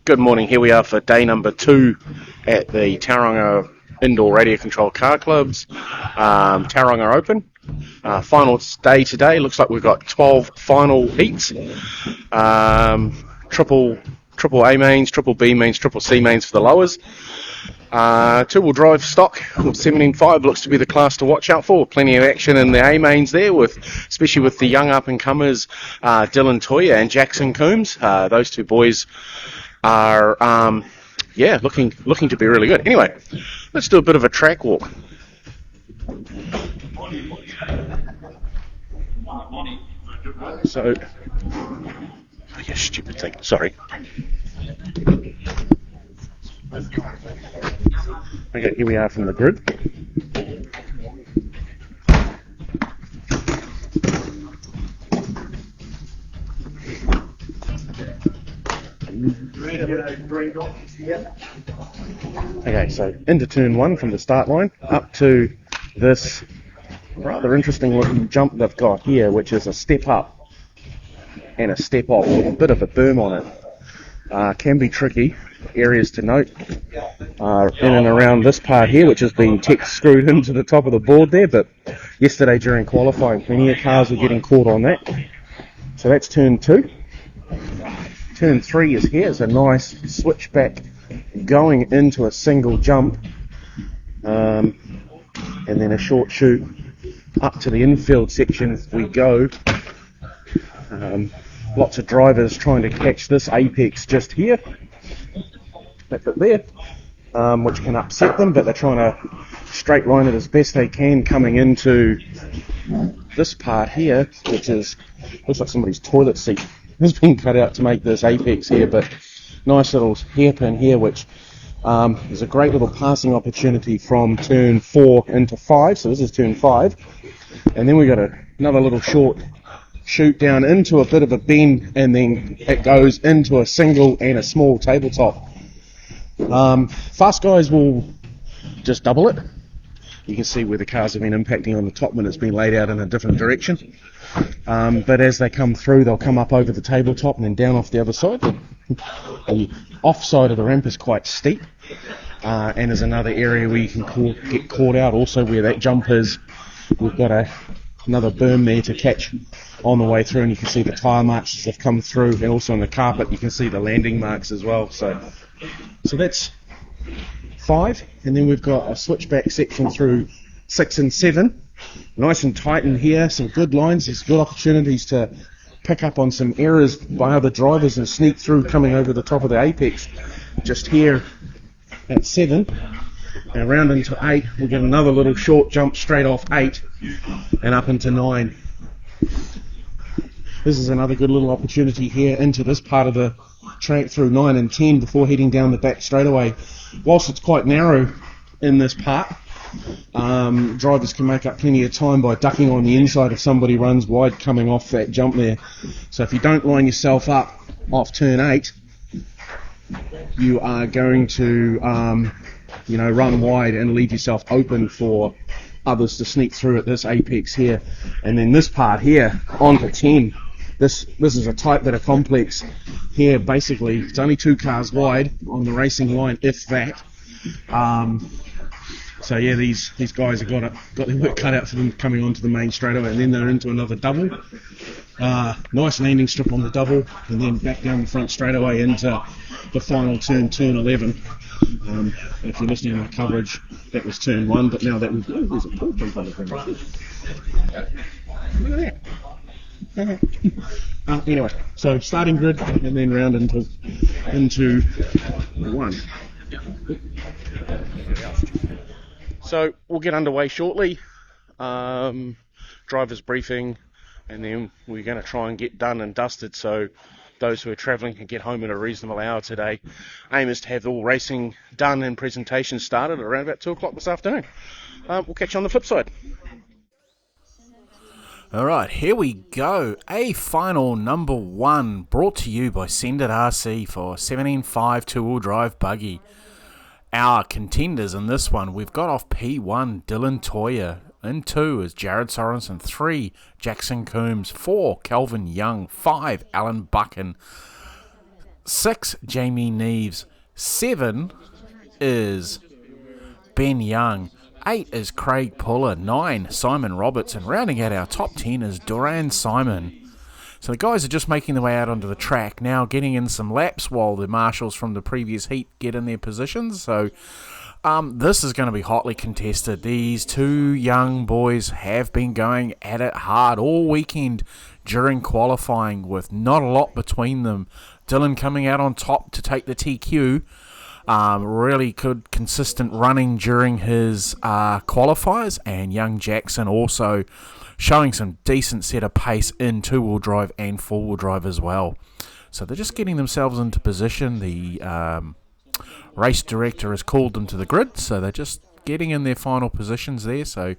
Good morning. Here we are for day number 2 at the Tauranga Indoor Radio Control Car Club's Tauranga Open. Final day today. Looks like we've got 12 final heats. Triple A mains, triple B mains, triple C mains for the lowers. Two-wheel drive stock 17.5 looks to be the class to watch out for. Plenty of action in the A mains there, especially with the young up-and-comers Toia and Jackson Coombes. Those two boys are looking to be really good. Anyway, let's do a bit of a track walk. So, yeah, stupid thing. Sorry. Okay, here we are from the grid. Okay, so into turn 1 from the start line up to this rather interesting looking jump they've got here, which is a step up and a step off with a bit of a berm on it. Can be tricky. Areas to note are in and around this part here, which has been screwed into the top of the board there, but yesterday during qualifying plenty of cars were getting caught on that. So that's turn 2. Turn 3 is here. It's a nice switchback going into a single jump, and then a short shoot up to the infield section as we go. Lots of drivers trying to catch this apex just here. That bit there, which can upset them, but they're trying to straight line it as best they can coming into this part here, which looks like somebody's toilet seat has been cut out to make this apex here, but nice little hairpin here, which is a great little passing opportunity from turn 4 into 5. So this is turn 5, and then we got another little short shoot down into a bit of a bend, and then it goes into a single and a small tabletop. Fast guys will just double it. You can see where the cars have been impacting on the top when it's been laid out in a different direction. But as they come through, they'll come up over the tabletop and then down off the other side. The off side of the ramp is quite steep, and there's another area where you can get caught out. Also, where that jump is, we've got another berm there to catch on the way through, and you can see the tyre marks as they've come through, and also on the carpet you can see the landing marks as well. So that's 5, and then we've got a switchback section through 6 and 7. Nice and tight in here, some good lines. There's good opportunities to pick up on some errors by other drivers and sneak through coming over the top of the apex. Just here at 7, and around into 8, we get another little short jump straight off 8 and up into 9. This is another good little opportunity here into this part of the track through 9 and 10 before heading down the back straightaway. Whilst it's quite narrow in this part, drivers can make up plenty of time by ducking on the inside if somebody runs wide coming off that jump there. So if you don't line yourself up off turn 8, you are going to run wide and leave yourself open for others to sneak through at this apex here. And then this part here onto 10, this is a tight bit of complex here. Basically it's only 2 cars wide on the racing line, if that. So yeah, these guys have got their work cut out for them coming onto the main straightaway, and then they're into another double. Nice landing strip on the double, and then back down the front straightaway into the final turn 11. If you're listening to my coverage, that was turn 1, but now that there's a pool tree on the front. Look at that. Anyway, so starting grid and then round into 1. So we'll get underway shortly. Driver's briefing, and then we're going to try and get done and dusted so those who are travelling can get home at a reasonable hour today. Aim is to have all racing done and presentations started at around about 2 o'clock this afternoon. We'll catch you on the flip side. Alright, here we go. A final number 1 brought to you by Send It RC for 17.5 two-wheel drive buggy. Our contenders in this one, we've got off P1 Toia, in 2 is Jared Sorensen, 3 Jackson Coombes, 4 Calvin Young, 5 Alan Buchan, 6, Jamie Neves. 7 is Ben Young. 8 is Craig Puller. 9, Simon Roberts. And rounding out our top 10 is Duran Simon. So the guys are just making their way out onto the track now, getting in some laps while the marshals from the previous heat get in their positions. So this is going to be hotly contested. These two young boys have been going at it hard all weekend during qualifying with not a lot between them. Dylan coming out on top to take the TQ. Really good consistent running during his qualifiers, and young Jackson also showing some decent set of pace in two-wheel drive and four-wheel drive as well. So they're just getting themselves into position. The race director has called them to the grid, so they're just getting in their final positions there. So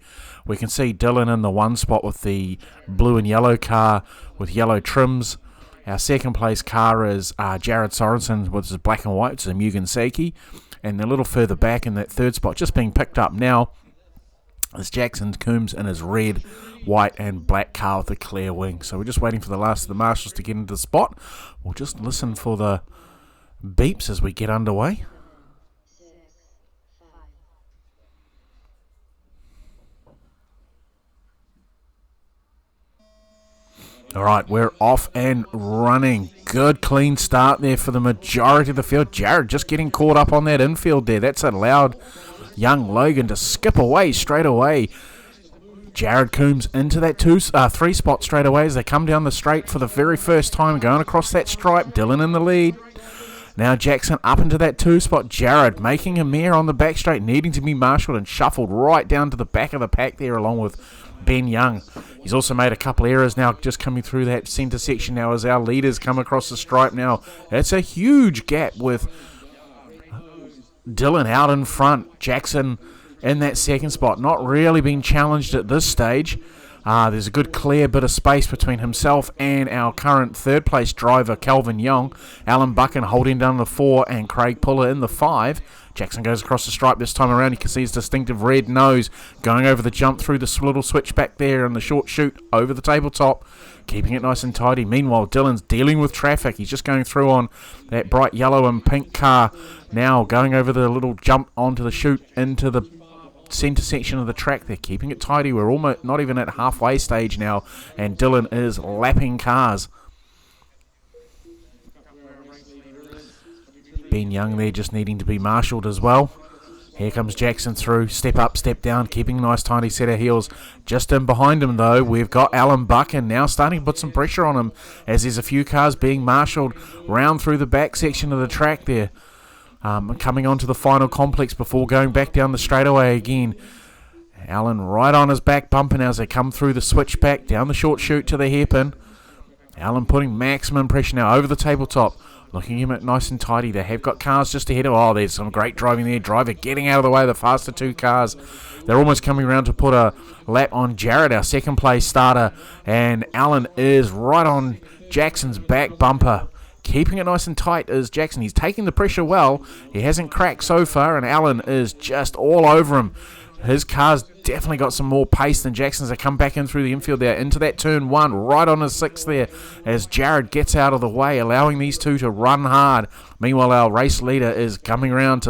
we can see Dylan in the one spot with the blue and yellow car with yellow trims. Our second place car is Jared Sorensen with his black and white, it's a Mugen Seiki. And a little further back in that third spot, just being picked up now, is Jackson Coombes in his red, white and black car with a clear wing. So we're just waiting for the last of the marshals to get into the spot. We'll just listen for the beeps as we get underway. All right, we're off and running. Good clean start there for the majority of the field. Jared just getting caught up on that infield there. That's allowed young Logan to skip away straight away. Jared Coombes into that 3 spot straight away as they come down the straight for the very first time, going across that stripe. Dylan in the lead. Now Jackson up into that 2 spot. Jared making a mare on the back straight, needing to be marshalled and shuffled right down to the back of the pack there along with Ben Young. He's also made a couple errors now just coming through that centre section now as our leaders come across the stripe now. It's a huge gap with Dylan out in front. Jackson in that second spot, not really being challenged at this stage. There's a good clear bit of space between himself and our current third place driver Calvin Young. Alan Buchan holding down the 4 and Craig Puller in the 5. Jackson goes across the stripe this time around. You can see his distinctive red nose going over the jump through the little switchback there and the short chute over the tabletop, keeping it nice and tidy. Meanwhile, Dylan's dealing with traffic. He's just going through on that bright yellow and pink car, now going over the little jump onto the chute into the centre section of the track. They're keeping it tidy. We're almost not even at halfway stage now, and Dylan is lapping cars. Ben Young there just needing to be marshalled as well. Here comes Jackson through, step up, step down, keeping a nice tidy set of heels. Just in behind him though, we've got Alan Buchan now starting to put some pressure on him as there's a few cars being marshalled round through the back section of the track there. Coming onto the final complex before going back down the straightaway again. Alan right on his back bumper now as they come through the switchback, down the short chute to the hairpin. Alan putting maximum pressure now over the tabletop. Looking him at nice and tidy. They have got cars just ahead of... Oh, there's some great driving there. Driver getting out of the way of the faster 2 cars. They're almost coming around to put a lap on Jared, our second place starter. And Alan is right on Jackson's back bumper. Keeping it nice and tight is Jackson. He's taking the pressure well. He hasn't cracked so far, and Alan is just all over him. His car's definitely got some more pace than Jackson's. They come back in through the infield there, into that turn 1, right on his 6 there, as Jared gets out of the way, allowing these two to run hard. Meanwhile, our race leader is coming around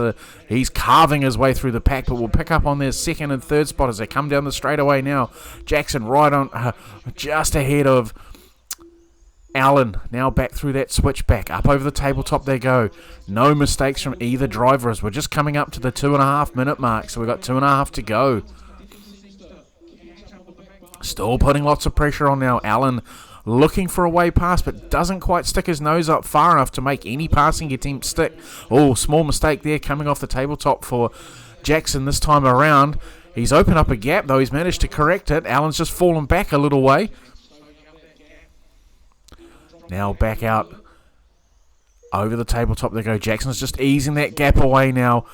he's carving his way through the pack, but we'll pick up on their second and third spot as they come down the straightaway now. Jackson right on, just ahead of Alan, now back through that switchback. Up over the tabletop they go. No mistakes from either driver as we're just coming up to the 2.5 minute mark. So we've got 2.5 to go. Still putting lots of pressure on now. Alan looking for a way past, but doesn't quite stick his nose up far enough to make any passing attempt stick. Oh, small mistake there coming off the tabletop for Jackson this time around. He's opened up a gap though. He's managed to correct it. Alan's just fallen back a little way. Now back out over the tabletop they go. Jackson's just easing that gap away now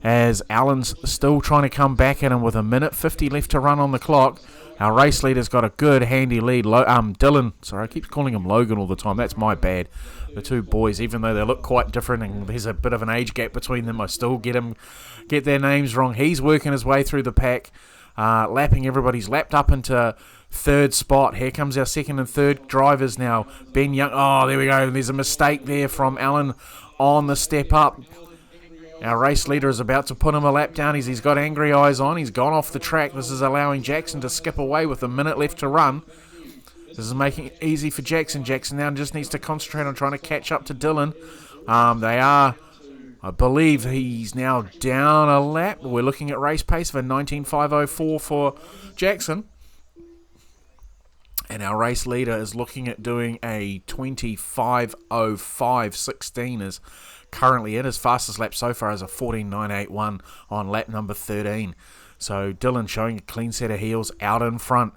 as Alan's still trying to come back at him with 1:50 left to run on the clock. Our race leader's got a good handy lead. Dylan, sorry, I keep calling him Logan all the time. That's my bad. The two boys, even though they look quite different and there's a bit of an age gap between them, I still get their names wrong. He's working his way through the pack. lapping everybody's lapped up into third spot. Here comes our second and third drivers now. Ben Young. Oh, there we go. There's a mistake there from Alan on the step up. Our race leader is about to put him a lap down. He's got angry eyes on. He's gone off the track. This is allowing Jackson to skip away with a minute left to run. This is making it easy for Jackson. Jackson now just needs to concentrate on trying to catch up to Dylan. They are, I believe he's now down a lap. We're looking at race pace of a 19.504 for Jackson. And our race leader is looking at doing a 25.05.16 is currently in. His fastest lap so far is a 14.981 on lap number 13. So Dylan showing a clean set of heels out in front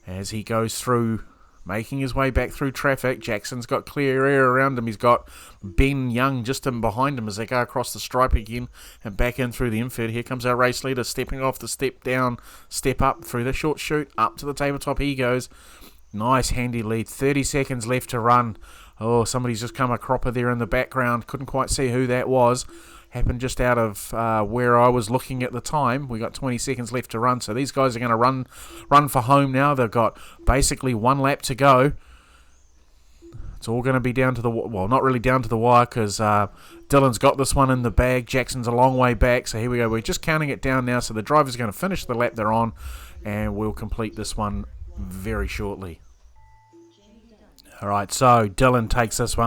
as he goes through, making his way back through traffic. Jackson's got clear air around him. He's got Ben Young just in behind him as they go across the stripe again and back in through the infield. Here comes our race leader stepping off the step down, step up through the short chute, up to the tabletop he goes. Nice handy lead. 30 seconds left to run. Oh, somebody's just come a cropper there in the background. Couldn't quite see who that was. Happened just out of where I was looking at the time. We got 20 seconds left to run, so these guys are going to run for home now. They've got basically one lap to go. It's all going to be down to the, well, not really down to the wire, because Dylan's got this one in the bag. Jackson's a long way back, so here we go. We're just counting it down now, so the driver's going to finish the lap they're on, and we'll complete this one very shortly. Alright, so Dylan takes this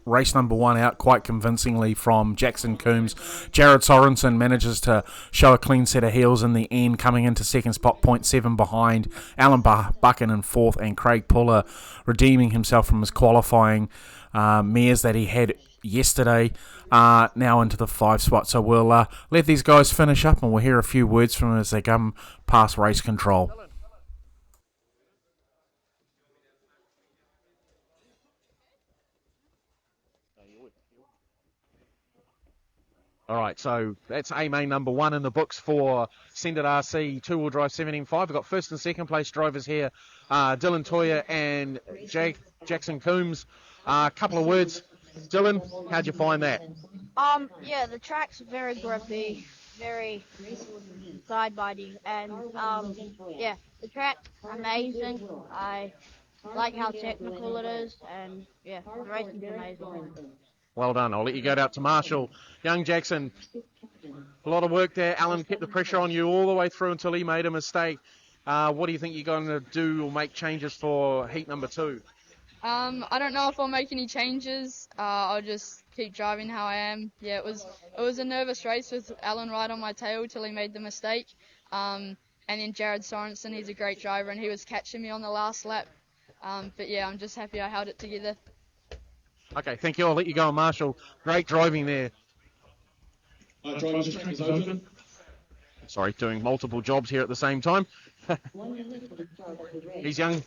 race number one out quite convincingly from Jackson Coombes. Jared Sorensen manages to show a clean set of heels in the end, coming into second spot, 0.7 behind. Alan Buchan in fourth, and Craig Puller redeeming himself from his qualifying mares that he had yesterday, now into the 5 spot. So we'll let these guys finish up, and we'll hear a few words from them as they come past race control. All right, so that's A-Main number one in the books for Sended RC 2-wheel drive 17.5. We've got first and second place drivers here, Dylan Toia and Jackson Coombes. A couple of words. Dylan, how'd you find that? Yeah, the track's very grippy, very side-biting, and yeah, the track's amazing. I like how technical it is, and yeah, the racing's amazing. Well done. I'll let you go out to Marshall. Young Jackson, a lot of work there. Alan kept the pressure on you all the way through until he made a mistake. What do you think you're going to do or make changes for heat number 2? I don't know if I'll make any changes. I'll just keep driving how I am. Yeah, it was a nervous race with Alan right on my tail till he made the mistake. And then Jared Sorensen, he's a great driver, and he was catching me on the last lap. But yeah, I'm just happy I held it together. Okay, thank you. I'll let you go on, Marshall. Great driving there. Driver, just track is open. Sorry, doing multiple jobs here at the same time.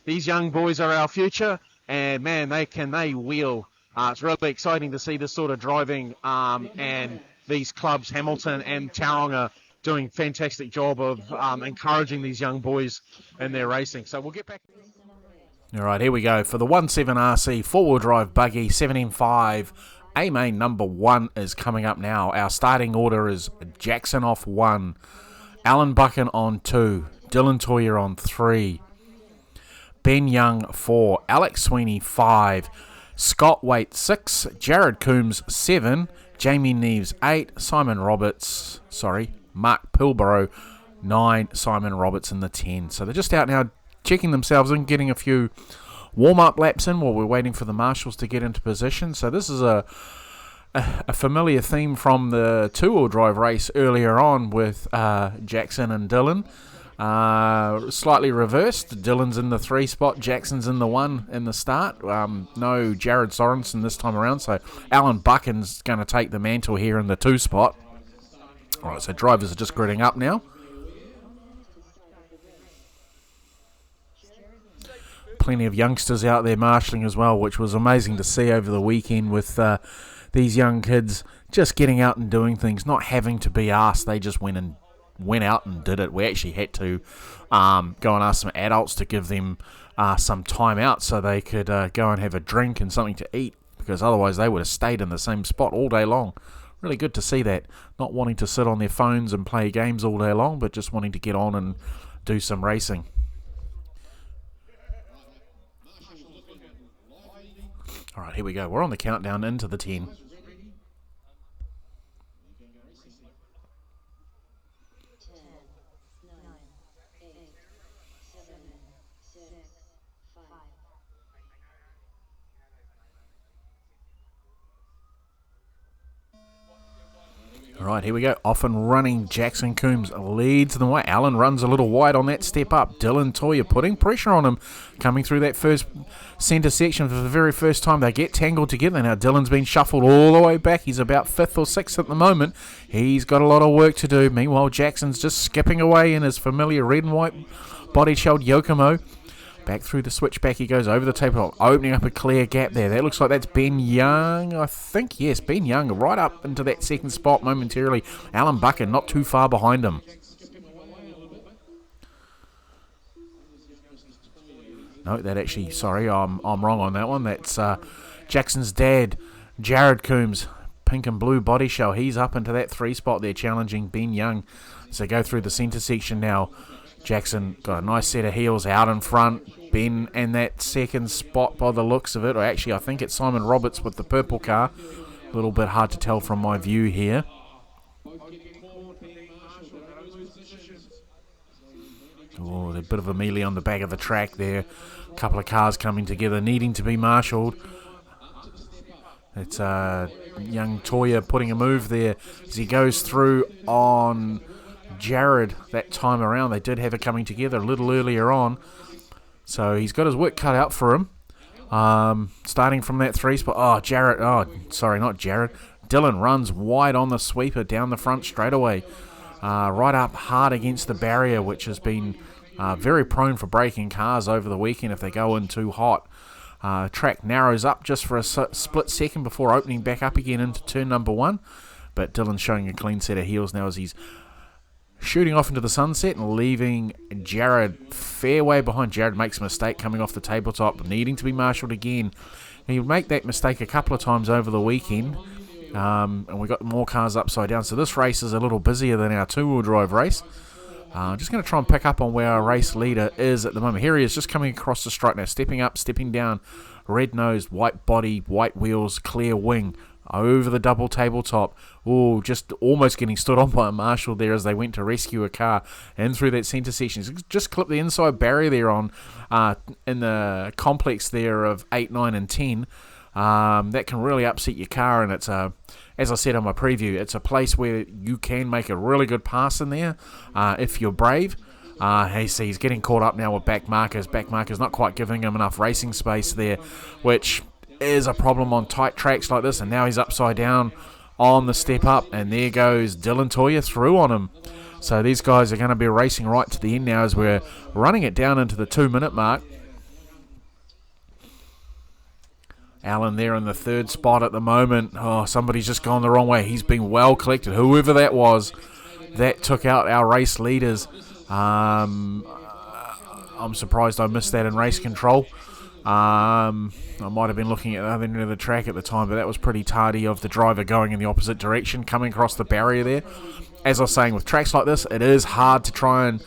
These young boys are our future, and man, they wheel. It's really exciting to see this sort of driving, and these clubs, Hamilton and Tauranga, doing a fantastic job of encouraging these young boys in their racing. So we'll get back. All right, here we go for the 17RC 4-wheel drive buggy 17.5. A-Main number 1 is coming up now. Our starting order is Jackson off 1, Alan Buchan on 2, Dylan Toia on 3, Ben Young 4, Alex Sweeney 5, Scott Waite 6, Jared Coombes 7, Jamie Neves 8, Mark Pilborough 9, Simon Roberts in the 10. So they're just out now checking themselves in, getting a few warm-up laps in while we're waiting for the marshals to get into position. So this is a familiar theme from the 2-wheel drive race earlier on with Jackson and Dylan. Slightly reversed. Dylan's in the 3 spot, Jackson's in the 1 in the start. No Jared Sorensen this time around, so Alan Buchan's going to take the mantle here in the 2 spot. All right, so drivers are just gridding up now. Plenty of youngsters out there marshalling as well, which was amazing to see over the weekend with these young kids just getting out and doing things, not having to be asked. They just went out and did it. We actually had to go and ask some adults to give them some time out so they could go and have a drink and something to eat, because otherwise they would have stayed in the same spot all day long. really good to see that. Not wanting to sit on their phones and play games all day long, but just wanting to get on and do some racing. All right, here we go. We're on the countdown into the 10. All right, here we go. Off and running. Jackson Coombes leads the way. Alan runs a little wide on that step up. Dylan Toia putting pressure on him. Coming through that first centre section for the very first time. They get tangled together. Now Dylan's been shuffled all the way back. He's about 5th or 6th at the moment. He's got a lot of work to do. Meanwhile, Jackson's just skipping away in his familiar red and white body-shelled Yokomo. Back through the switchback he goes over the tabletop, opening up a clear gap there. That looks like that's Ben Young, I think. Yes, Ben Young right up into that second spot momentarily. Alan Buchan not too far behind him. No, that actually, sorry, I'm wrong on that one. That's Jackson's dad, Jared Coombes, pink and blue body shell. He's up into that 3 spot there, challenging Ben Young. So go through the centre section now. Jackson got a nice set of heels out in front. Ben in that second spot by the looks of it. Or actually, I think it's Simon Roberts with the purple car. A little bit hard to tell from my view here. Oh, a bit of a melee on the back of the track there. A couple of cars coming together, needing to be marshalled. It's young Toia putting a move there as he goes through on Jared that time around. They did have it coming together a little earlier on, so he's got his work cut out for him. Starting from that 3 spot. Not Jared. Dylan runs wide on the sweeper down the front straight away, right up hard against the barrier, which has been very prone for braking cars over the weekend if they go in too hot. Track narrows up just for a split second before opening back up again into turn number 1, but Dylan's showing a clean set of heels now as he's shooting off into the sunset and leaving Jared fair way behind. Jared makes a mistake coming off the tabletop, needing to be marshalled again. He would make that mistake a couple of times over the weekend, and we got more cars upside down. So this race is a little busier than our 2-wheel drive race. Just going to try and pick up on where our race leader is at the moment. Here he is, just coming across the strike now, stepping up, stepping down, red-nosed, white body, white wheels, clear wing, over the double tabletop. Oh, just almost getting stood on by a marshal there as they went to rescue a car and through that centre section. Just clipped the inside barrier there on in the complex there of 8, 9 and 10. That can really upset your car, and it's as I said on my preview, it's a place where you can make a really good pass in there if you're brave. He's getting caught up now with back markers. Back markers not quite giving him enough racing space there, which is a problem on tight tracks like this. And now he's upside down on the step up, and there goes Dylan Toia through on him. So these guys are going to be racing right to the end now as we're running it down into the 2-minute mark. Alan there in the 3rd spot at the moment. Oh, somebody's just gone the wrong way. He's been well collected. Whoever that was, that took out our race leaders. I'm surprised I missed that in race control. I might have been looking at the other end of the track at the time, but that was pretty tardy of the driver going in the opposite direction, coming across the barrier there. As I was saying, with tracks like this, it is hard to try and,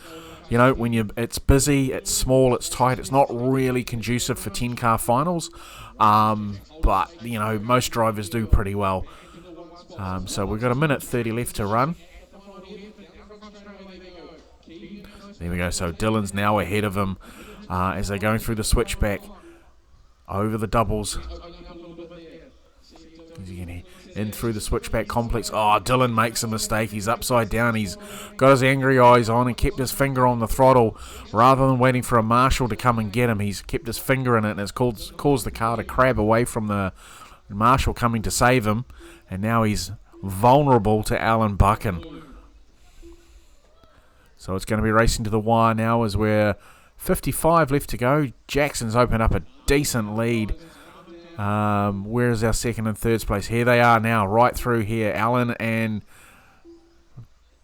when it's busy, it's small, it's tight, it's not really conducive for 10-car finals. But, most drivers do pretty well. So we've got 1:30 left to run. There we go. So Dylan's now ahead of him as they're going through the switchback over the doubles. In through the switchback complex. Oh, Dylan makes a mistake. He's upside down. He's got his angry eyes on and kept his finger on the throttle rather than waiting for a marshal to come and get him. He's kept his finger in it and has caused the car to crab away from the marshal coming to save him. And now he's vulnerable to Alan Buchan. So it's going to be racing to the wire now as we're 55 left to go. Jackson's opened up a decent lead. Where is our 2nd and 3rd place? Here they are now, right through here. Alan and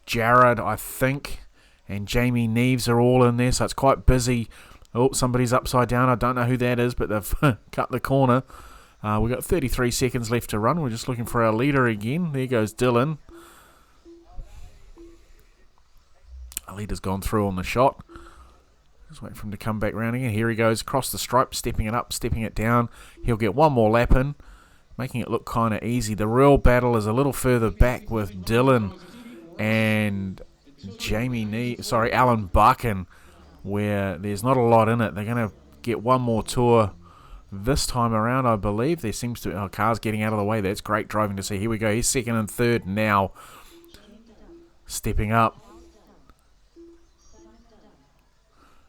Jared, I think, and Jamie Neves are all in there, so it's quite busy. Oh, somebody's upside down. I don't know who that is, but they've cut the corner. We've got 33 seconds left to run. We're just looking for our leader again. There goes Dylan. Our leader's gone through on the shot. Just waiting for him to come back round again. Here he goes, across the stripe, stepping it up, stepping it down. He'll get one more lap in, making it look kind of easy. The real battle is a little further back with Dylan and Alan Buchan, where there's not a lot in it. They're going to get one more tour this time around, I believe. There seems to be cars getting out of the way. That's great driving to see. Here we go. He's second and third now. Stepping up.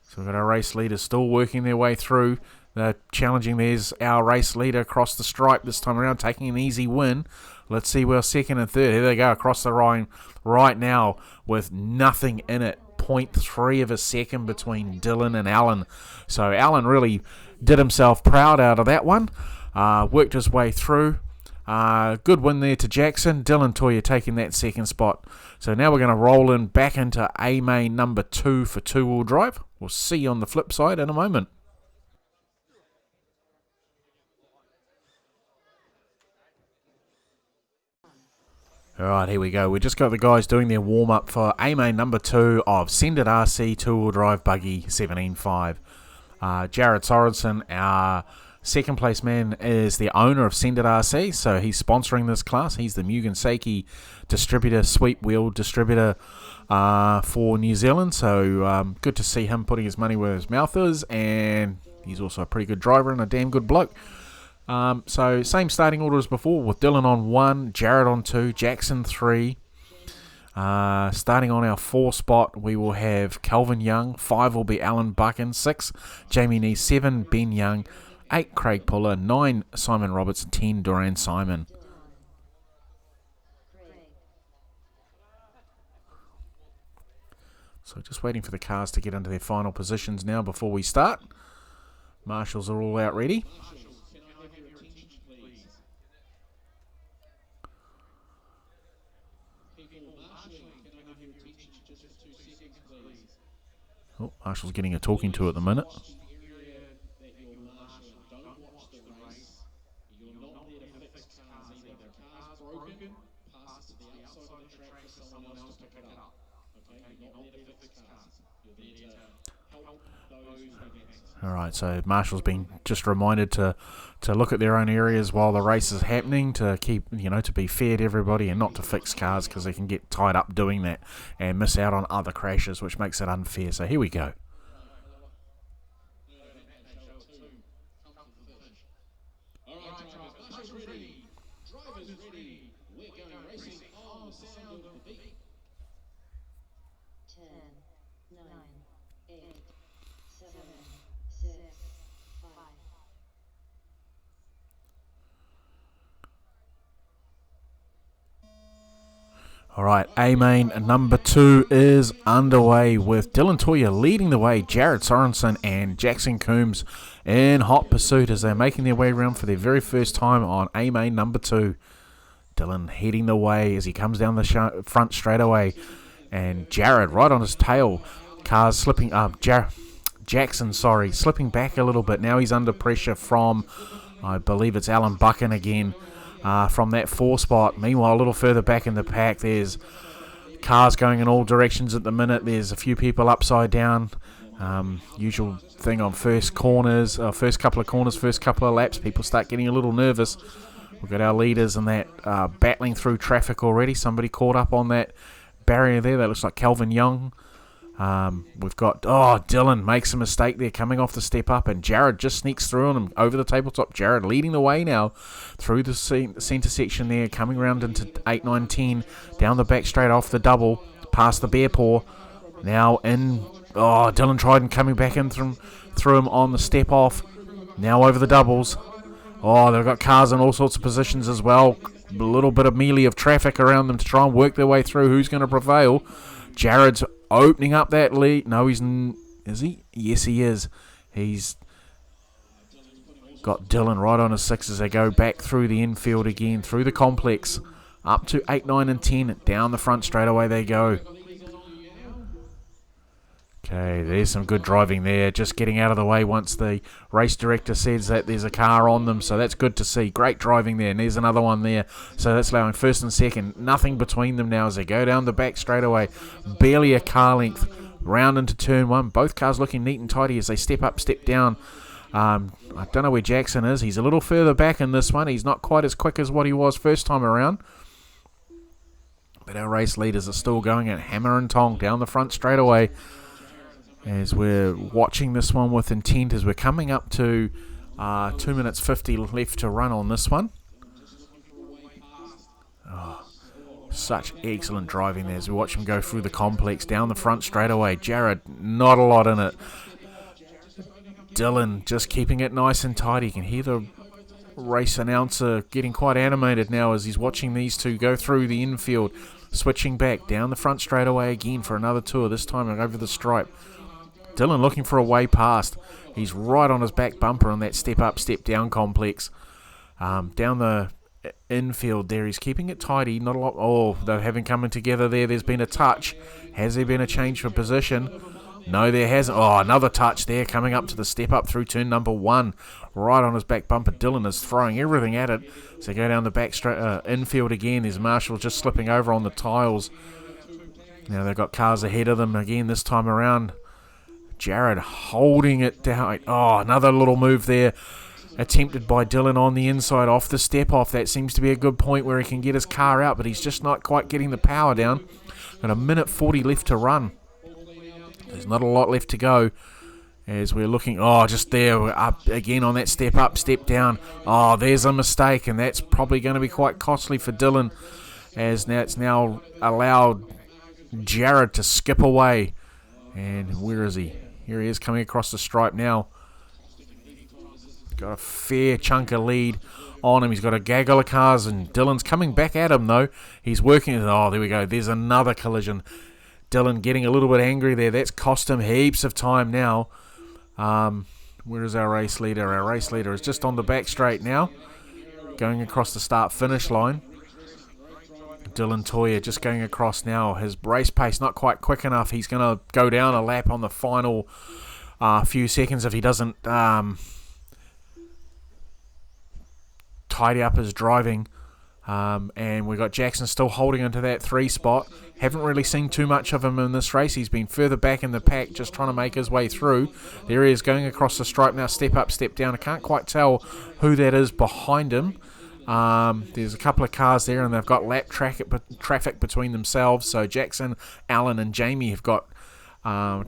So we've got our race leaders still working their way through. They're challenging. There's our race leader across the stripe this time around, taking an easy win. Let's see where second and third. Here they go across the line right now with nothing in it. 0.3 of a second between Dylan and Alan. So Alan really did himself proud out of that one. Worked his way through. Good win there to Jackson. Dylan Toia taking that second spot. So now we're going to roll in back into A main number 2 for two-wheel drive. We'll see you on the flip side in a moment. Alright, here we go. We just got the guys doing their warm-up for A main number 2 of Sendit RC two-wheel drive buggy 17.5. Jared Sorensen, our second place man, is the owner of Sendit RC, so he's sponsoring this class. He's the Mugen Seiki distributor, sweep wheel distributor for New Zealand, so good to see him putting his money where his mouth is, and he's also a pretty good driver and a damn good bloke. So same starting order as before, with Dylan on 1, Jared on 2, Jackson 3. Starting on our 4 spot, we will have Calvin Young. 5 will be Alan Buchan. 6, Jamie Nee. 7, Ben Young. 8, Craig Puller. 9, Simon Roberts. 10, Duran Simon. So just waiting for the cars to get into their final positions now before we start. Marshals are all out ready. Oh, Marshall's getting a talking to at the minute. Alright, so Marshall's been just reminded to look at their own areas while the race is happening, to keep, to be fair to everybody and not to fix cars, because they can get tied up doing that and miss out on other crashes, which makes it unfair. So here we go. Alright, A main number 2 is underway with Dylan Toia leading the way, Jared Sorensen and Jackson Coombes in hot pursuit as they're making their way around for their very first time on A main number 2. Dylan heading the way as he comes down the front straight away, and Jared right on his tail. Cars slipping up. Jackson slipping back a little bit. Now he's under pressure from, I believe it's Alan Buchan again. From that 4 spot. Meanwhile, a little further back in the pack, there's cars going in all directions at the minute. There's a few people upside down. Usual thing on first couple of corners, first couple of laps. People start getting a little nervous. We've got our leaders and that battling through traffic already. Somebody caught up on that barrier there. That looks like Calvin Young. We've got, Dylan makes a mistake there coming off the step up, and Jared just sneaks through on him over the tabletop. Jared leading the way now through the centre section there, coming round into 8, 9, 10, down the back straight off the double, past the bear paw. Now in, Dylan Trident coming back in through him on the step off. Now over the doubles. They've got cars in all sorts of positions as well. A little bit of melee of traffic around them to try and work their way through. Who's going to prevail? Jared's opening up that lead. No, is he? Yes, he is. He's got Dylan right on his 6 as they go back through the infield again, through the complex, up to 8, 9, and 10. Down the front straight away they go. Okay, there's some good driving there. Just getting out of the way once the race director says that there's a car on them. So that's good to see. Great driving there. And there's another one there. So that's allowing first and second. Nothing between them now as they go down the back straight away. Barely a car length. Round into turn one. Both cars looking neat and tidy as they step up, step down. I don't know where Jackson is. He's a little further back in this one. He's not quite as quick as what he was first time around. But our race leaders are still going at hammer and tonk down the front straight away. As we're watching this one with intent, as we're coming up to 2 minutes 50 left to run on this one. Oh, such excellent driving there as we watch him go through the complex down the front straight away. Jared, not a lot in it. Dylan just keeping it nice and tidy. You can hear the race announcer getting quite animated now as he's watching these two go through the infield. Switching back down the front straight away again for another tour, this time over the stripe. Dylan looking for a way past. He's right on his back bumper on that step up, step down complex. Down the infield there, he's keeping it tidy. Not a lot. Oh, they haven't come in together there. There's been a touch. Has there been a change for position? No, there hasn't. Oh, another touch there coming up to the step up through turn number one. Right on his back bumper. Dylan is throwing everything at it. So go down the back straight infield again. There's Marshall just slipping over on the tiles. Now they've got cars ahead of them again this time around. Jared holding it down. Oh, another little move there. Attempted by Dylan on the inside off the step off. That seems to be a good point where he can get his car out, but he's just not quite getting the power down. Got a minute 40 left to run. There's not a lot left to go. As we're looking, just there, we're up again on that step up, step down. Oh, there's a mistake, and that's probably going to be quite costly for Dylan, as now it's now allowed Jared to skip away. And where is he? Here he is coming across the stripe now. Got a fair chunk of lead on him. He's got a gaggle of cars, and Dylan's coming back at him, though. He's working. Oh, there we go. There's another collision. Dylan getting a little bit angry there. That's cost him heaps of time now. Where is our race leader? Our race leader is just on the back straight now, going across the start-finish line. Dylan Toia just going across now. His race pace not quite quick enough. He's going to go down a lap on the final few seconds if he doesn't tidy up his driving. And we've got Jackson still holding into that 3 spot. Haven't really seen too much of him in this race. He's been further back in the pack, just trying to make his way through. There he is going across the stripe now. Step up, step down. I can't quite tell who that is behind him. There's a couple of cars there, and they've got lap traffic between themselves. So Jackson, Alan, and Jamie have got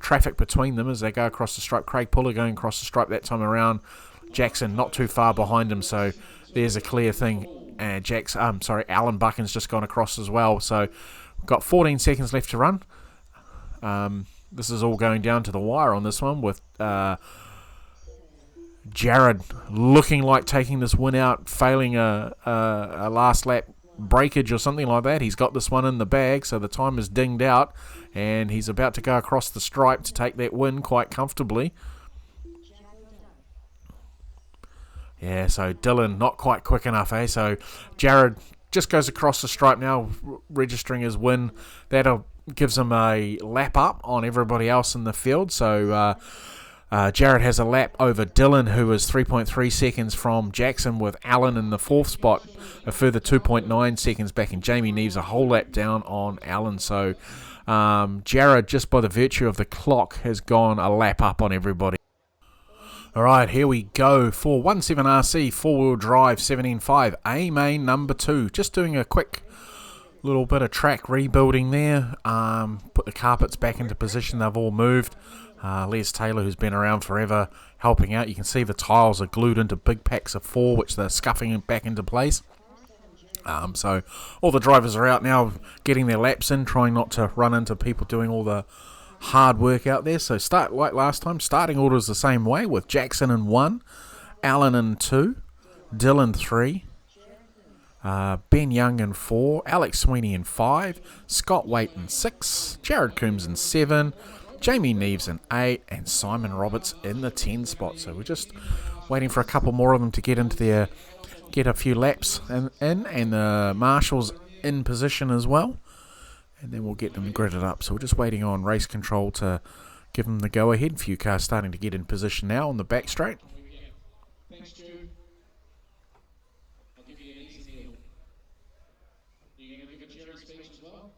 traffic between them as they go across the stripe. Craig Puller going across the stripe that time around. Jackson not too far behind him, so there's a clear thing. And Alan Buchan's just gone across as well. So we've got 14 seconds left to run. This is all going down to the wire on this one with Jared looking like taking this win out, failing a last lap breakage or something like that. He's got this one in the bag, so the time is dinged out, and he's about to go across the stripe to take that win quite comfortably. Yeah, so Dylan not quite quick enough, eh? So Jared just goes across the stripe now, registering his win. That gives him a lap up on everybody else in the field. So Jared has a lap over Dylan, who is 3.3 seconds from Jackson, with Alan in the 4th spot, a further 2.9 seconds back, and Jamie Neves a whole lap down on Alan. So Jared, just by the virtue of the clock, has gone a lap up on everybody. Alright, here we go for 17RC 4-wheel drive 17.5 A main number 2. Just doing a quick little bit of track rebuilding there. Put the carpets back into position. They've all moved. Les Taylor, who's been around forever, helping out. You can see the tiles are glued into big packs of 4, which they're scuffing back into place. So all the drivers are out now getting their laps in, trying not to run into people doing all the hard work out there. So start like last time. Starting order is the same way, with Jackson in 1, Alan in 2, Dylan 3, Ben Young in 4, Alex Sweeney in 5, Scott Waite in 6, Jared Coombes in 7, Jamie Neves in 8, and Simon Roberts in the 10 spot. So we're just waiting for a couple more of them to get into get a few laps in, and the marshals in position as well. And then we'll get them gridded up. So we're just waiting on race control to give them the go-ahead. A few cars starting to get in position now on the back straight. Thanks, Stu. I'll give you an easy deal. You going to give a Jared speech as well?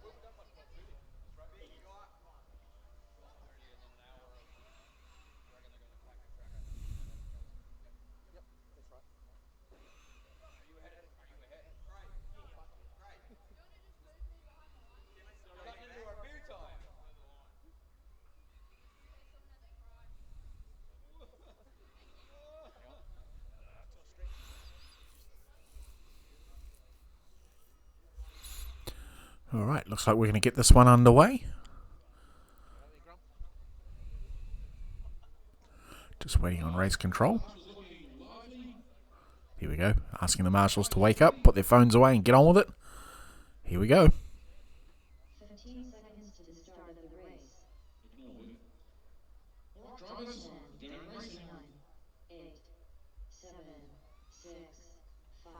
All right, looks like we're going to get this one underway. Just waiting on race control. Here we go. Asking the marshals to wake up, put their phones away and get on with it. Here we go. 15 seconds to the start of the race. Drivers, 10, 9, 8, 7, 6, 5.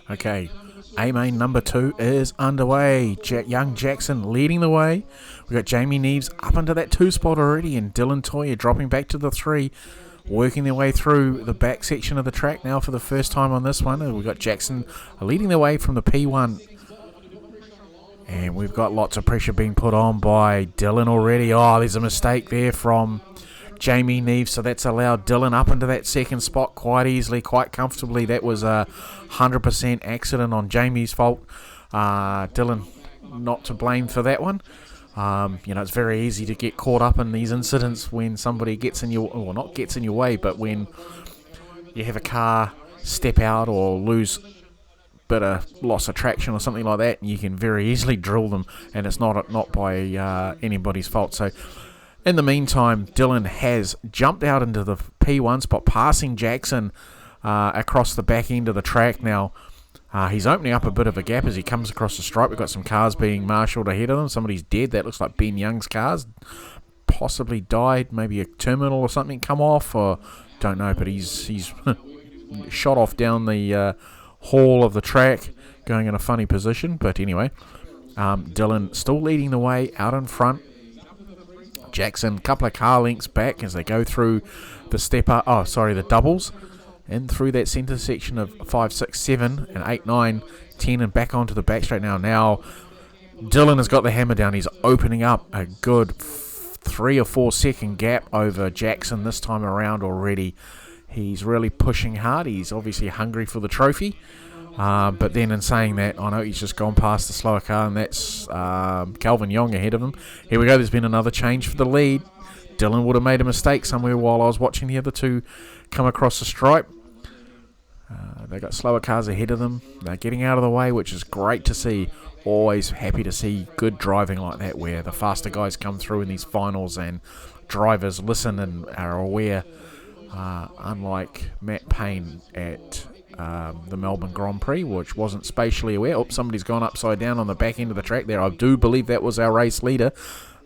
Okay, A-main number 2 is underway. Young Jackson leading the way. We've got Jamie Neves up into that 2 spot already, and Dylan Toia dropping back to the 3, working their way through the back section of the track now for the first time on this one. And we've got Jackson leading the way from the P1. And we've got lots of pressure being put on by Dylan already. Oh, there's a mistake there from Jamie Neves, so that's allowed Dylan up into that second spot quite easily, quite comfortably. That was a 100% accident on Jamie's fault. Dylan not to blame for that one. It's very easy to get caught up in these incidents when somebody gets in your, or not gets in your way, but when you have a car step out or lose bit of loss of traction or something like that, and you can very easily drill them, and it's not by anybody's fault. So in the meantime, Dylan has jumped out into the P1 spot, passing Jackson across the back end of the track now. He's opening up a bit of a gap as he comes across the stripe. We've got some cars being marshalled ahead of them. Somebody's dead. That looks like Ben Young's cars. Possibly died. Maybe a terminal or something come off, or don't know, but he's shot off down the hall of the track, going in a funny position. But anyway, Dylan still leading the way out in front. Jackson, a couple of car lengths back as they go through the doubles, and through that centre section of 5, 6, 7, and 8, 9, 10, and back onto the back straight now. Now, Dylan has got the hammer down. He's opening up a good 3 or 4 second gap over Jackson this time around already. He's really pushing hard. He's obviously hungry for the trophy. But then in saying that, I know he's just gone past the slower car, and that's Calvin Young ahead of him. Here we go. There's been another change for the lead. Dylan would have made a mistake somewhere while I was watching the other two come across the stripe. They got slower cars ahead of them. They're getting out of the way, which is great to see. Always happy to see good driving like that, where the faster guys come through in these finals and drivers listen and are aware. Unlike Matt Payne at the Melbourne Grand Prix, which wasn't spatially aware. Oh, somebody's gone upside down on the back end of the track there. I do believe that was our race leader.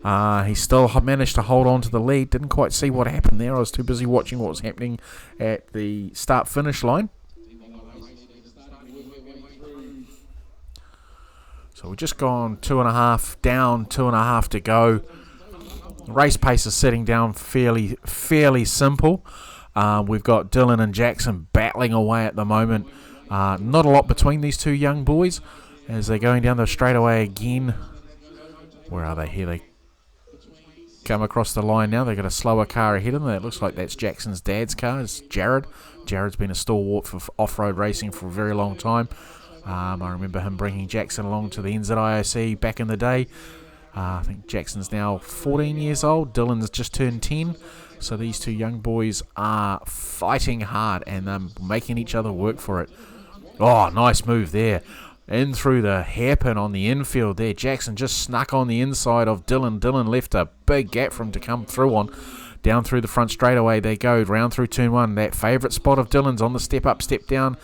He still managed to hold on to the lead. Didn't quite see what happened there. I was too busy watching what was happening at the start-finish line. So we've just gone 2.5 down, 2.5 to go. The race pace is sitting down fairly simple. We've got Dylan and Jackson battling away at the moment. Not a lot between these two young boys as they're going down the straightaway again. Where are they? Here they come across the line now. They've got a slower car ahead of them. It looks like that's Jackson's dad's car. It's Jared. Jared's been a stalwart for off-road racing for a very long time. I remember him bringing Jackson along to the NZIOC back in the day. I think Jackson's now 14 years old. Dylan's just turned 10. So these two young boys are fighting hard and making each other work for it. Oh, nice move there. In through the hairpin on the infield there. Jackson just snuck on the inside of Dylan. Dylan left a big gap for him to come through on. Down through the front straightaway they go. Round through turn 1. That favourite spot of Dylan's on the step up, step down.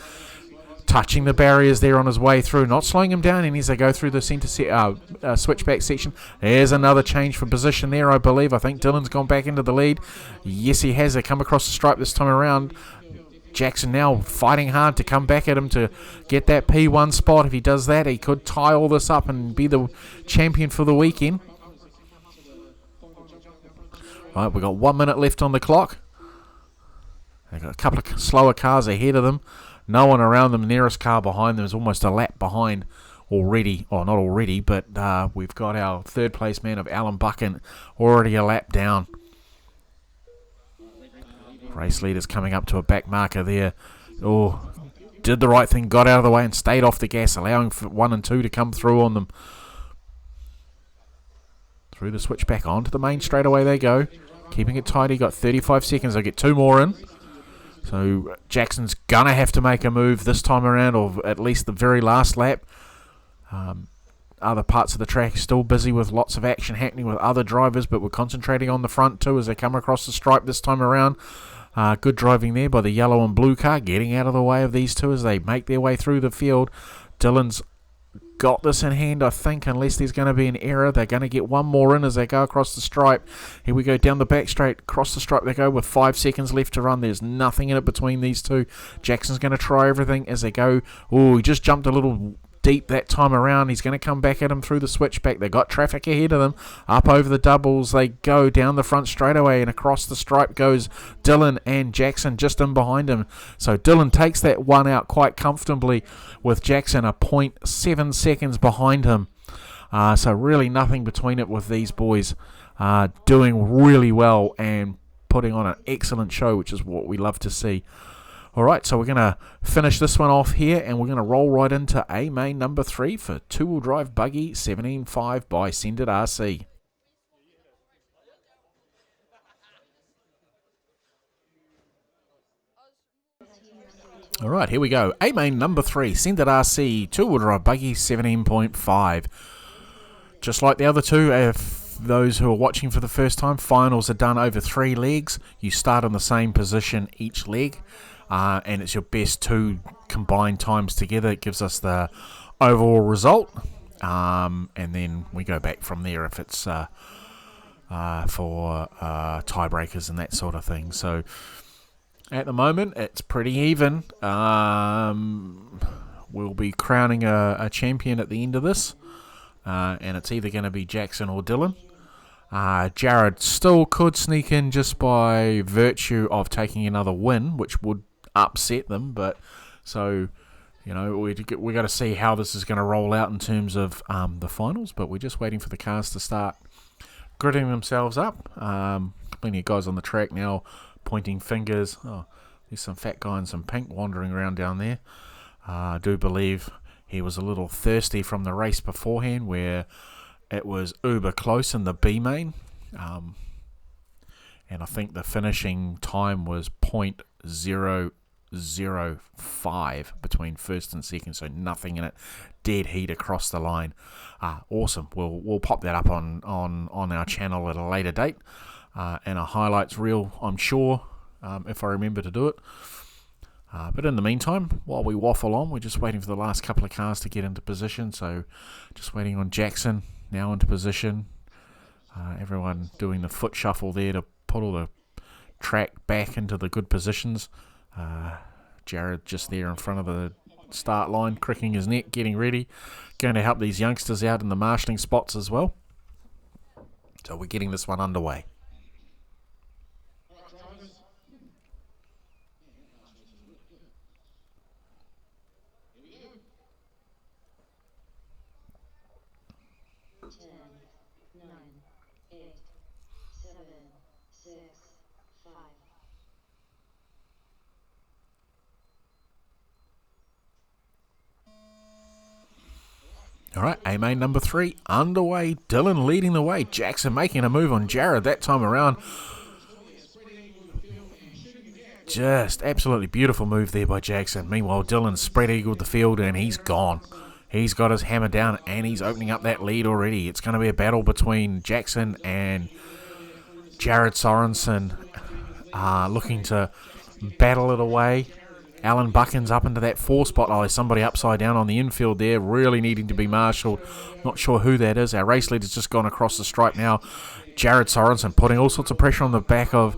Touching the barriers there on his way through, not slowing him down, and as they go through the centre switchback section, there's another change for position there, I believe. I think Dylan's gone back into the lead. Yes, he has. They come across the stripe this time around. Jackson now fighting hard to come back at him to get that P1 spot. If he does that, he could tie all this up and be the champion for the weekend. Right, we've got 1 minute left on the clock. They've got a couple of slower cars ahead of them. No one around them. The nearest car behind them is almost a lap behind already. Or not already, but we've got our third place man of Alan Buchan already a lap down. Race leaders coming up to a back marker there. Oh, did the right thing, got out of the way and stayed off the gas, allowing for 1 and 2 to come through on them. Through the switch back onto the main straightaway they go. Keeping it tight, he got 35 seconds. They'll get 2 more in. So Jackson's going to have to make a move this time around, or at least the very last lap. Other parts of the track still busy with lots of action happening with other drivers, but we're concentrating on the front too as they come across the stripe this time around. Good driving there by the yellow and blue car, getting out of the way of these two as they make their way through the field. Dylan's got this in hand, I think, unless there's going to be an error. They're going to get 1 more in as they go across the stripe. Here we go down the back straight, across the stripe they go with 5 seconds left to run. There's nothing in it between these two. Jackson's going to try everything as they go. Oh, he just jumped a little deep that time around. He's going to come back at him through the switchback. They got traffic ahead of them. Up over the doubles they go, down the front straightaway, and across the stripe goes Dylan and Jackson just in behind him. So Dylan takes that one out quite comfortably with Jackson a 0.7 seconds behind him. So really nothing between it with these boys doing really well and putting on an excellent show, which is what we love to see. Alright, so we're going to finish this one off here, and we're going to roll right into A main number 3 for two-wheel drive buggy 17.5 by Send It RC. Alright, here we go. A main number 3, Send It RC, two-wheel drive buggy 17.5. Just like the other two, if those who are watching for the first time, finals are done over 3 legs. You start in the same position each leg. And it's your best 2 combined times together. It gives us the overall result, and then we go back from there if it's for tiebreakers and that sort of thing. So at the moment it's pretty even. We'll be crowning a champion at the end of this, and it's either going to be Jackson or Dylan. Jared still could sneak in just by virtue of taking another win, which would upset them, but so we got to see how this is going to roll out in terms of the finals. But we're just waiting for the cars to start gridding themselves up. Plenty of guys on the track now pointing fingers. Oh, there's some fat guy in some pink wandering around down there. I do believe he was a little thirsty from the race beforehand where it was uber close in the B main, and I think the finishing time was 0.005 between first and second, so nothing in it, dead heat across the line. Awesome. We'll pop that up on our channel at a later date, and a highlights reel, I'm sure, if I remember to do it. But in the meantime, while we waffle on, we're just waiting for the last couple of cars to get into position. So just waiting on Jackson now into position. Everyone doing the foot shuffle there to put all the track back into the good positions. Jared just there in front of the start line, cricking his neck, getting ready. Going to help these youngsters out in the marshalling spots as well. So we're getting this one underway. Alright, A main number 3 underway. Dylan leading the way. Jackson making a move on Jared that time around. Just absolutely beautiful move there by Jackson. Meanwhile, Dylan spread eagled the field and he's gone. He's got his hammer down and he's opening up that lead already. It's going to be a battle between Jackson and Jared Sorensen, looking to battle it away. Alan Buchan's up into that 4 spot. Oh, there's somebody upside down on the infield there, really needing to be marshalled. Not sure who that is. Our race leader's just gone across the stripe now. Jared Sorensen putting all sorts of pressure on the back of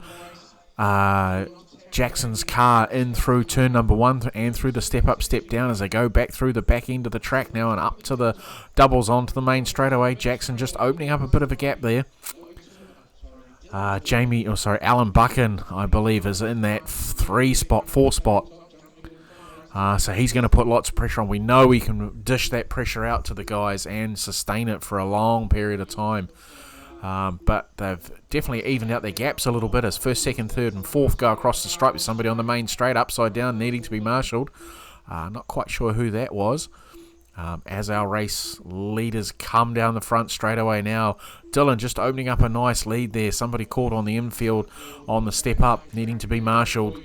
Jackson's car in through turn number 1 and through the step up, step down as they go back through the back end of the track now and up to the doubles onto the main straightaway. Jackson just opening up a bit of a gap there. Alan Buchan, I believe, is in that 4 spot. So he's going to put lots of pressure on. We know he can dish that pressure out to the guys and sustain it for a long period of time. But they've definitely evened out their gaps a little bit as first, second, third and fourth go across the stripe with somebody on the main straight upside down needing to be marshalled. Not quite sure who that was. As our race leaders come down the front straight away now, Dylan just opening up a nice lead there. Somebody caught on the infield on the step up needing to be marshalled.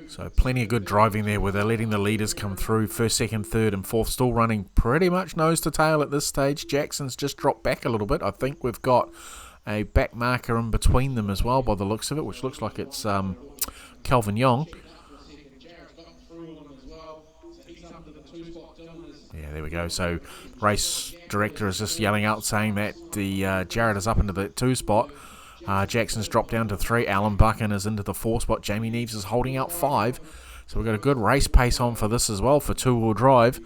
So plenty of good driving there where they're letting the leaders come through. First, second, third and fourth still running pretty much nose to tail at this stage. Jackson's just dropped back a little bit. I think we've got a back marker in between them as well by the looks of it, which looks like it's Calvin Young. Yeah, there we go. So race director is just yelling out saying that the Jared is up into the 2 spot. Jackson's dropped down to 3. Alan Buchan is into the 4 spot. Jamie Neves is holding out 5. So we've got a good race pace on for this as well for two-wheel drive.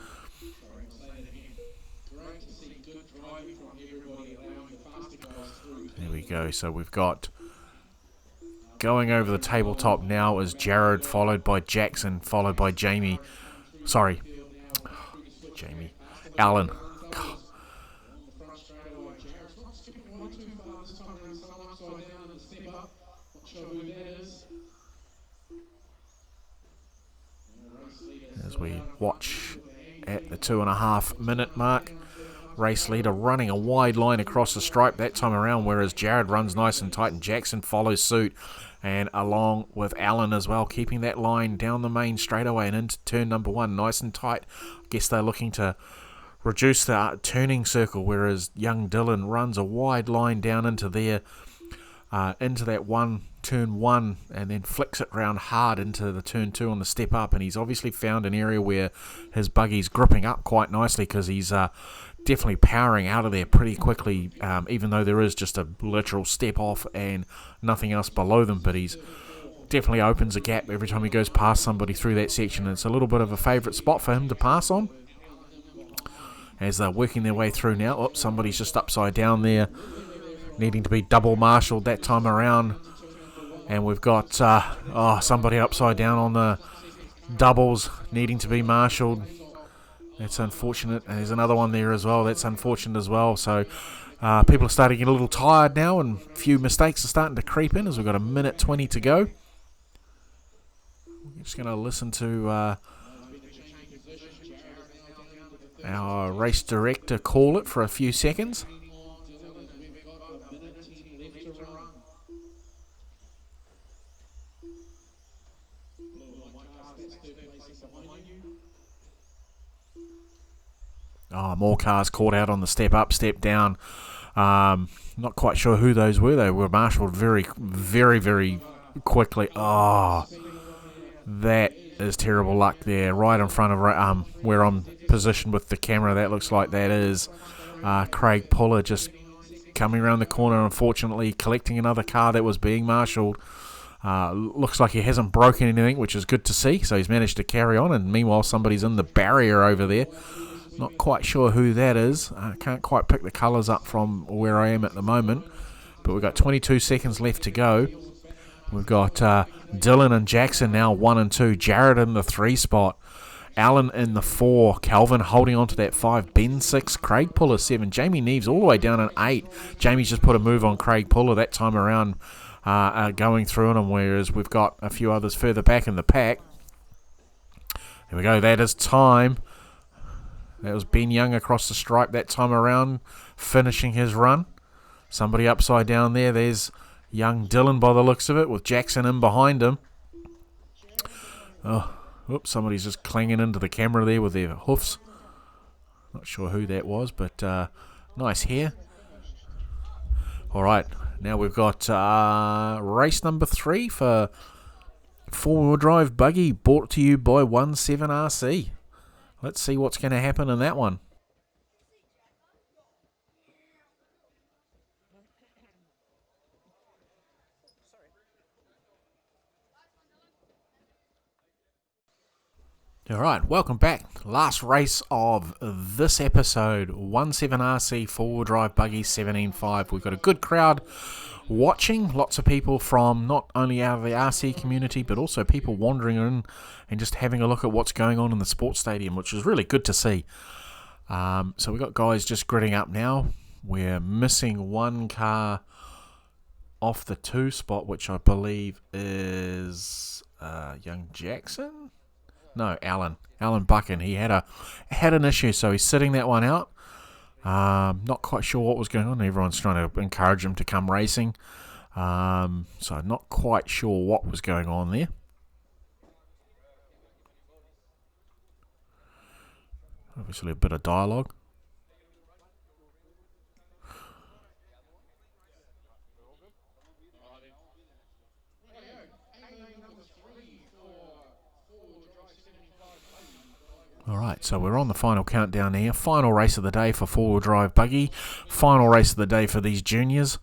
There we go. So we've got going over the tabletop now is Jared, followed by Jackson, followed by Jamie. Sorry. Jamie. Alan. God. As we watch at the 2.5 minute mark, race leader running a wide line across the stripe that time around, whereas Jared runs nice and tight and Jackson follows suit, and along with Alan as well, keeping that line down the main straightaway and into turn number 1 nice and tight. I guess they're looking to reduce the turning circle, whereas young Dylan runs a wide line down into there, into that turn 1, and then flicks it round hard into the turn 2 on the step up. And he's obviously found an area where his buggy's gripping up quite nicely, because he's definitely powering out of there pretty quickly, even though there is just a literal step off and nothing else below them. But he's definitely opens a gap every time he goes past somebody through that section. It's a little bit of a favourite spot for him to pass on as they're working their way through now. Oh, somebody's just upside down there, needing to be double marshalled that time around. And we've got somebody upside down on the doubles needing to be marshalled. That's unfortunate. And there's another one there as well. That's unfortunate as well. So people are starting to get a little tired now, and a few mistakes are starting to creep in as we've got 1:20 to go. We're just going to listen to our race director call it for a few seconds. More cars caught out on the step up, step down. Not quite sure who those were. They were marshalled very, very, very quickly. Oh, that is terrible luck there. Right in front of where I'm positioned with the camera. That looks like that is Craig Puller just coming around the corner, unfortunately collecting another car that was being marshalled. Looks like he hasn't broken anything, which is good to see. So he's managed to carry on, and meanwhile somebody's in the barrier over there. Not quite sure who that is. I can't quite pick the colours up from where I am at the moment. But we've got 22 seconds left to go. We've got Dylan and Jackson now 1 and 2. Jared in the 3 spot. Alan in the 4. Calvin holding on to that 5. Ben 6. Craig Puller 7. Jamie Neves all the way down in 8. Jamie's just put a move on Craig Puller that time around, going through on him, whereas we've got a few others further back in the pack. There we go. That is time. That was Ben Young across the stripe that time around, finishing his run. Somebody upside down there. There's young Dylan by the looks of it, with Jackson in behind him. Oh, oops, somebody's just clanging into the camera there with their hoofs. Not sure who that was, but nice hair. All right, now we've got race number 3 for 4-wheel drive buggy, brought to you by 17RC. Let's see what's going to happen in that one. Sorry. Alright, welcome back. Last race of this episode, 17RC 4-wheel drive buggy 17.5. We've got a good crowd watching, lots of people from not only out of the RC community, but also people wandering in and just having a look at what's going on in the sports stadium, which is really good to see. So we've got guys just gridding up now. We're missing one car off the 2 spot, which I believe is young Jackson? No, Alan Buchan. He had an issue, so he's sitting that one out. Not quite sure what was going on. Everyone's trying to encourage him to come racing. So not quite sure what was going on there. Obviously a bit of dialogue. Alright, so we're on the final countdown here. Final race of the day for 4-wheel drive buggy. Final race of the day for these juniors.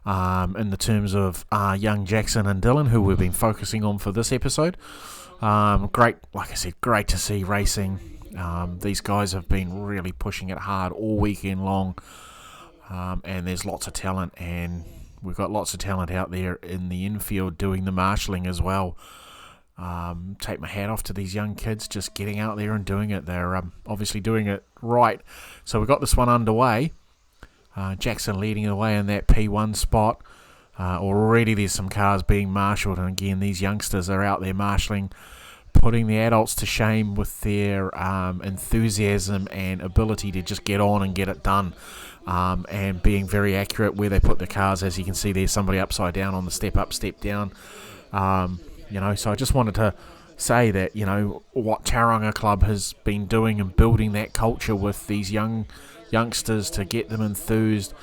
In the terms of young Jackson and Dylan, who we've been focusing on for this episode. Great, like I said, great to see racing. These guys have been really pushing it hard all weekend long. And there's lots of talent, and we've got lots of talent out there in the infield doing the marshalling as well. Take my hat off to these young kids just getting out there and doing it. They're obviously doing it right. So we've got this one underway. Jackson leading the way in that P1 spot. Already there's some cars being marshalled, and again these youngsters are out there marshalling, putting the adults to shame with their enthusiasm and ability to just get on and get it done, and being very accurate where they put the cars. As you can see, there's somebody upside down on the step up, step down. So I just wanted to say that, what Tauranga Club has been doing and building that culture with these youngsters to get them enthused.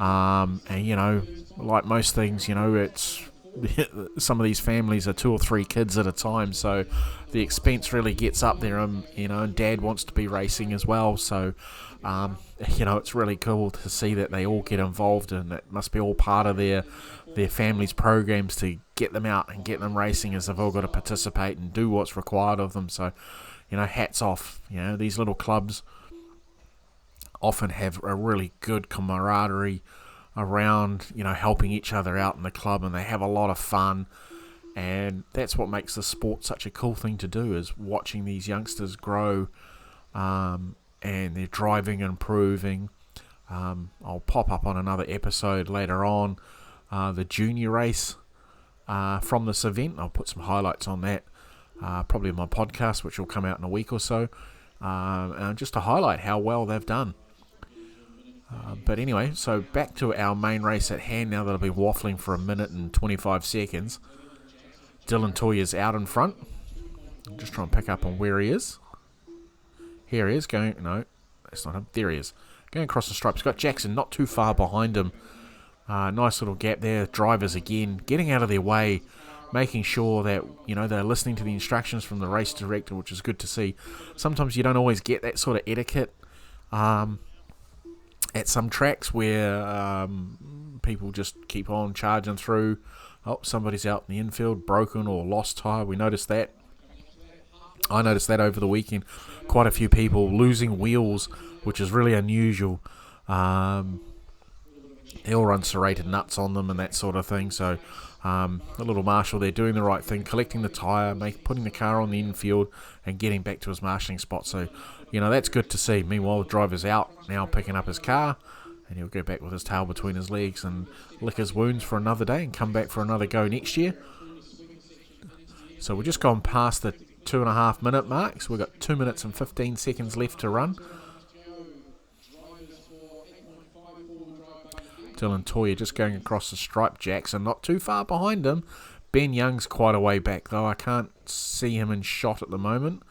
Like most things, it's some of these families are 2 or 3 kids at a time, so the expense really gets up there, and Dad wants to be racing as well. So, it's really cool to see that they all get involved, and it must be all part of their families' programs to get them out and get them racing, as they've all got to participate and do what's required of them. So, hats off. These little clubs often have a really good camaraderie around, helping each other out in the club, and they have a lot of fun. And that's what makes the sport such a cool thing to do, is watching these youngsters grow, and they're driving and improving. I'll pop up on another episode later on, the junior race from this event. I'll put some highlights on that, probably in my podcast, which will come out in a week or so, just to highlight how well they've done. But anyway, so back to our main race at hand now that I've been waffling for 1 minute and 25 seconds. Dylan Toya's out in front. I'm just trying to pick up on where he is. Here he is going. No, that's not him. There he is. Going across the stripes. Got Jackson not too far behind him. Nice little gap there. Drivers again getting out of their way, making sure that they're listening to the instructions from the race director, which is good to see. Sometimes you don't always get that sort of etiquette at some tracks where people just keep on charging through. Oh, somebody's out in the infield, broken or lost tyre. We noticed that. I noticed that over the weekend. Quite a few people losing wheels, which is really unusual. They all run serrated nuts on them and that sort of thing. So the little marshal there doing the right thing, collecting the tyre, putting the car on the infield and getting back to his marshalling spot. So, that's good to see. Meanwhile, the driver's out now picking up his car, and he'll go back with his tail between his legs and lick his wounds for another day and come back for another go next year. So we've just gone past the 2.5 minute mark, so we've got 2 minutes and 15 seconds left to run. Dylan Toia just going across the stripe. Jackson not too far behind him. Ben Young's quite a way back though. I can't see him in shot at the moment.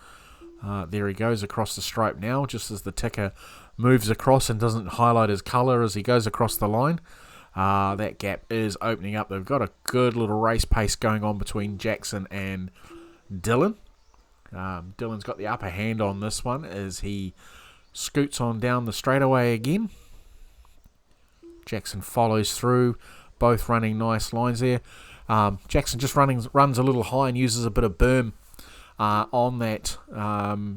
There he goes across the stripe now, just as the ticker moves across and doesn't highlight his colour as he goes across the line. That gap is opening up. They've got a good little race pace going on between Jackson and Dylan. Dylan's got the upper hand on this one as he scoots on down the straightaway again. Jackson follows through, both running nice lines there. Jackson just runs a little high and uses a bit of berm on that.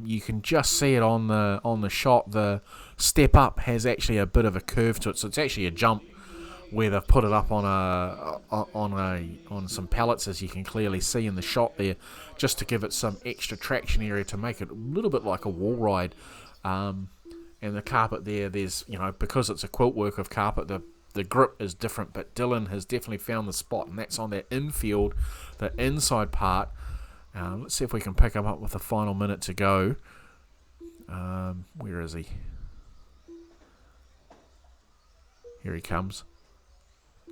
You can just see it on the shot. The step up has actually a bit of a curve to it, so it's actually a jump where they've put it up on some pallets, as you can clearly see in the shot there, just to give it some extra traction area to make it a little bit like a wall ride. And the carpet there's because it's a quilt work of carpet, the grip is different, but Dylan has definitely found the spot, and that's on that infield, the inside part. Let's see if we can pick him up with the final minute to go. Where is he? Here he comes.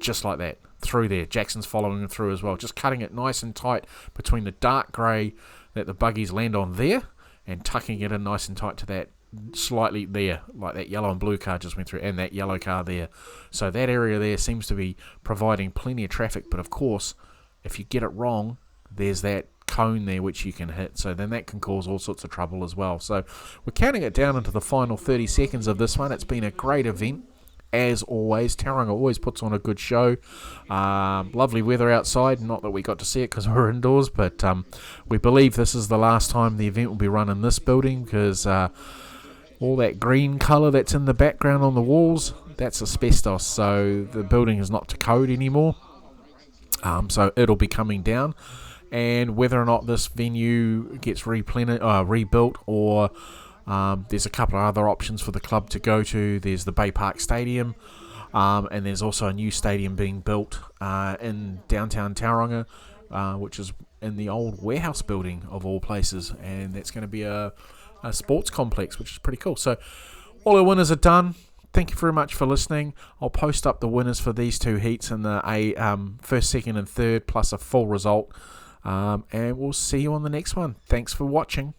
Just like that, through there. Jackson's following him through as well, just cutting it nice and tight between the dark grey that the buggies land on there and tucking it in nice and tight to that slightly there, like that yellow and blue car just went through, and that yellow car there. So that area there seems to be providing plenty of traffic, but of course, if you get it wrong, there's that cone there which you can hit, so then that can cause all sorts of trouble as well. So we're counting it down into the final 30 seconds of this one. It's been a great event. As always, Tauranga always puts on a good show. Lovely weather outside. Not that we got to see it because we're indoors, but we believe this is the last time the event will be run in this building, because all that green colour that's in the background on the walls, that's asbestos, so the building is not to code anymore. So it'll be coming down. And whether or not this venue gets rebuilt, or there's a couple of other options for the club to go to. There's the Bay Park Stadium, and there's also a new stadium being built in downtown Tauranga, which is in the old warehouse building of all places, and that's going to be a sports complex, which is pretty cool. So all our winners are done. Thank you very much for listening. I'll post up the winners for these two heats in the first, second and third, plus a full result, and we'll see you on the next one. Thanks for watching.